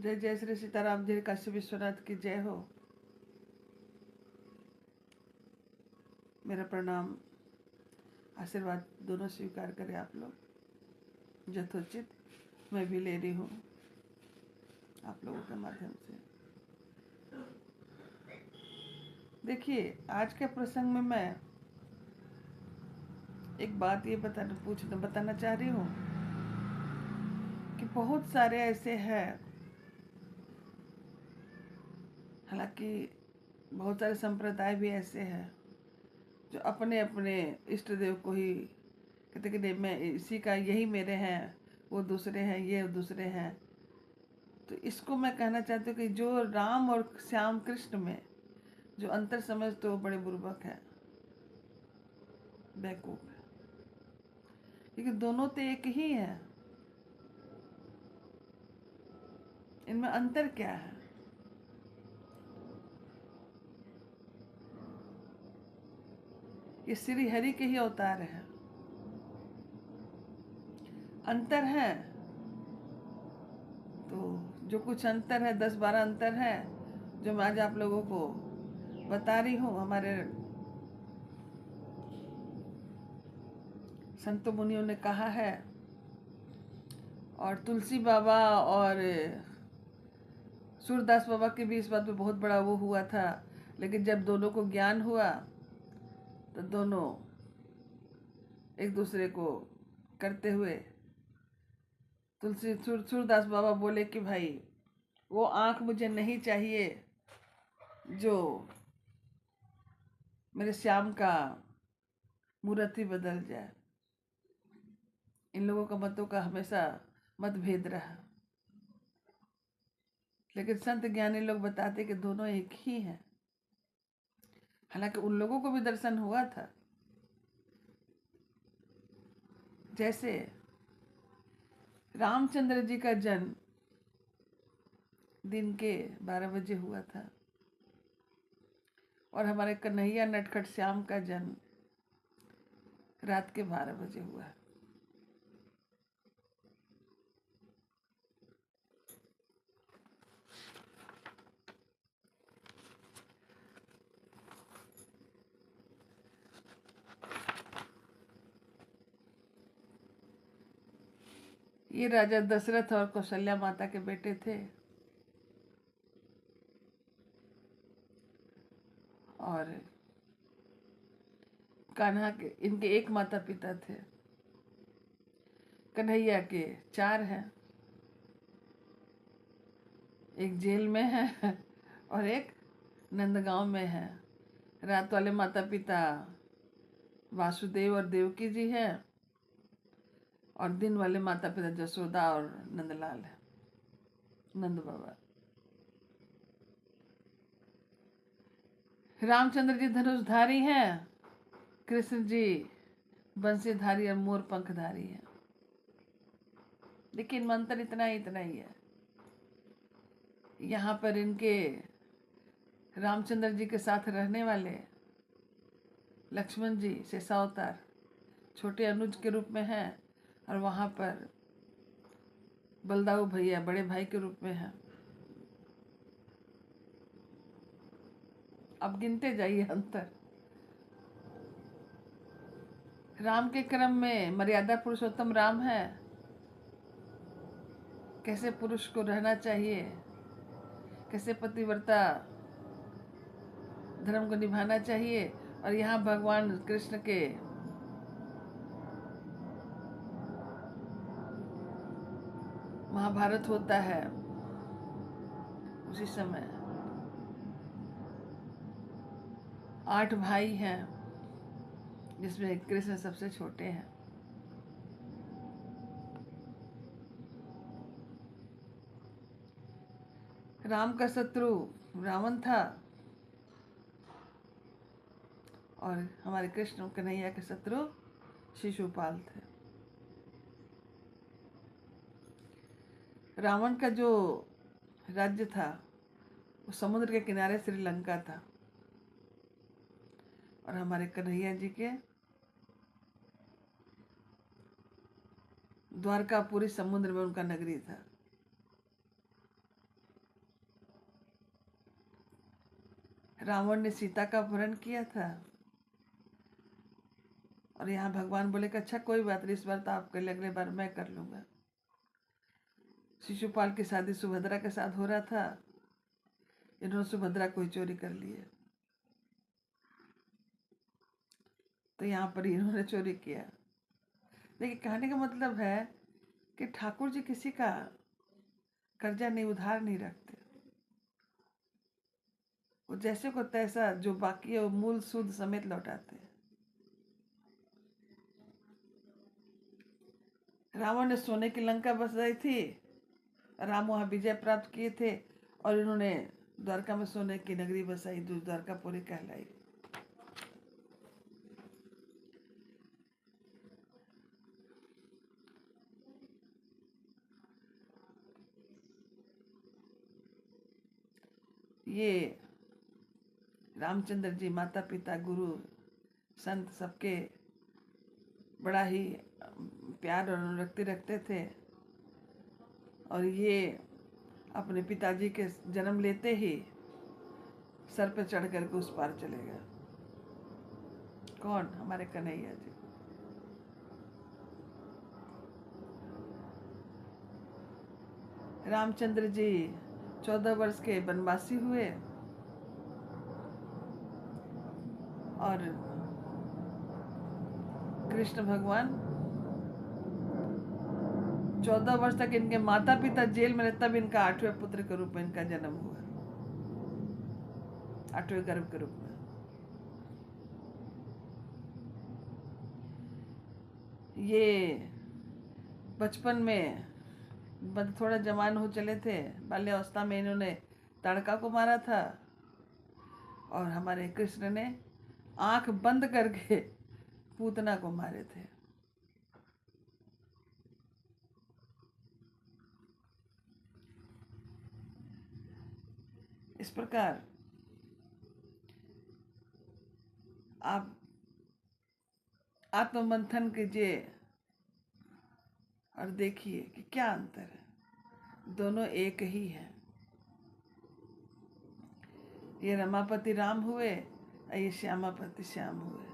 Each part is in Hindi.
जय जय श्री सीताराम जी, काशी विश्वनाथ की जय हो। मेरा प्रणाम, आशीर्वाद दोनों स्वीकार करें आप लोग यथोचित। मैं भी ले रही हूँ आप लोगों के माध्यम से। देखिए, आज के प्रसंग में मैं एक बात ये बताना चाह रही हूँ कि बहुत सारे ऐसे हैं, हालांकि बहुत सारे संप्रदाय भी ऐसे हैं जो अपने अपने इष्ट देव को ही कहते कि नहीं, मैं इसी का, यही मेरे हैं, वो दूसरे हैं, ये दूसरे हैं। तो इसको मैं कहना चाहती हूँ कि जो राम और श्याम कृष्ण में जो अंतर समझ, तो बड़े बुर्बक है, बेवकूफ है, क्योंकि दोनों तो एक ही है। इनमें अंतर क्या है? ये श्री हरि के ही अवतार है। अंतर है तो जो कुछ अंतर है, 10-12 अंतर है, जो मैं आज आप लोगों को बता रही हूँ। हमारे संत मुनियों ने कहा है, और तुलसी बाबा और सूरदास बाबा के भी इस बात पे बहुत बड़ा वो हुआ था। लेकिन जब दोनों को ज्ञान हुआ तो दोनों एक दूसरे को करते हुए सूरदास बाबा बोले कि भाई, वो आँख मुझे नहीं चाहिए जो मेरे श्याम का मूर्त ही बदल जाए। इन लोगों का मतों का हमेशा मतभेद रहा, लेकिन संत ज्ञानी लोग बताते कि दोनों एक ही हैं। हालांकि उन लोगों को भी दर्शन हुआ था। जैसे रामचंद्र जी का जन्म दिन के 12 बजे हुआ था, और हमारे कन्हैया नटखट श्याम का जन्म रात के 12 बजे हुआ। ये राजा दशरथ और कौशल्या माता के बेटे थे, और कान्हा के, इनके एक माता पिता थे। कन्हैया के 4 हैं, एक जेल में है और एक नंदगांव में है। रात वाले माता पिता वासुदेव और देवकी जी हैं, और दिन वाले माता पिता जसोदा और नंदलाल है, नंद बाबा। रामचंद्र जी धनुषधारी हैं, कृष्ण जी बंसीधारी और मोर पंखधारी है। लेकिन मंत्र इतना ही है। यहाँ पर इनके रामचंद्र जी के साथ रहने वाले लक्ष्मण जी शेषावतार छोटे अनुज के रूप में हैं, और वहाँ पर बलदाऊ भैया बड़े भाई के रूप में हैं। अब गिनते जाइए अंतर। राम के क्रम में मर्यादा पुरुषोत्तम राम है, कैसे पुरुष को रहना चाहिए, कैसे पतिव्रता धर्म को निभाना चाहिए। और यहाँ भगवान कृष्ण के महाभारत होता है उसी समय। 8 भाई हैं, जिसमें कृष्ण सबसे छोटे हैं। राम का शत्रु रावण था, और हमारे कृष्ण कन्हैया के शत्रु शिशुपाल थे। रावण का जो राज्य था वो समुद्र के किनारे श्रीलंका था, और हमारे कन्हैया जी के द्वारकापुरी समुद्र में उनका नगरी था। रावण ने सीता का अपहरण किया था, और यहाँ भगवान बोले कि अच्छा कोई बात नहीं, इस बार तो आपके लिए, अगले बार मैं कर लूँगा। शिशुपाल की शादी सुभद्रा के साथ हो रहा था, इन्होंने सुभद्रा को ही चोरी कर लिया, तो यहाँ पर इन्होंने चोरी किया। देखिए, कहने का मतलब है कि ठाकुर जी किसी का कर्जा नहीं, उधार नहीं रखते। वो जैसे को तैसा जो बाकी है वो मूल सूद समेत लौटाते हैं। रावण ने सोने की लंका बसाई थी, राम वहाँ विजय प्राप्त किए थे, और इन्होंने द्वारका में सोने की नगरी बसाई जो द्वारकापुरी कहलाई। ये रामचंद्र जी माता पिता गुरु संत सबके बड़ा ही प्यार और अनुरक्ति रखते थे, और ये अपने पिताजी के जन्म लेते ही सर पे चढ़ करके उस पार चले गए। कौन? हमारे कन्हैया जी। रामचंद्र जी 14 वर्ष के वनवासी हुए, और कृष्ण भगवान 14 वर्ष तक इनके माता पिता जेल में रहे, तब इनका 8वें पुत्र के रूप में इनका जन्म हुआ, 8वें गर्भ के रूप में। ये बचपन में थोड़ा जवान हो चले थे, बाल्यावस्था में इन्होंने ताड़का को मारा था, और हमारे कृष्ण ने आंख बंद करके पूतना को मारे थे। इस प्रकार आप आत्ममंथन कीजिए और देखिए कि क्या अंतर है। दोनों एक ही है। ये रमापति राम हुए, ये श्यामापति श्याम हुए।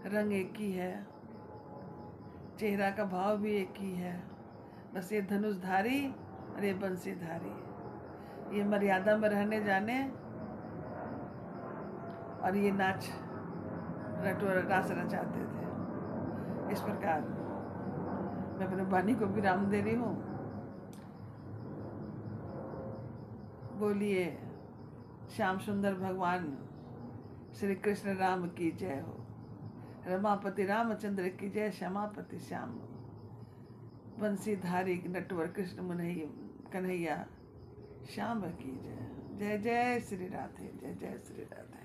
रंग एक ही है, चेहरा का भाव भी एक ही है, बस ये धनुषधारी और ये बंसीधारी, ये मर्यादा में रहने जाने, और ये नाच रास रचाते थे। इस प्रकार मैं अपने वाणी को विराम दे रही हूँ। बोलिए श्याम सुंदर भगवान श्री कृष्ण राम की जय हो। रमापति रामचंद्र की जय, श्यामापति श्याम, बंसीधारी नटवर कृष्ण कन्हैया श्याम की जय। जय जय श्री राधे, जय जय श्री राधे।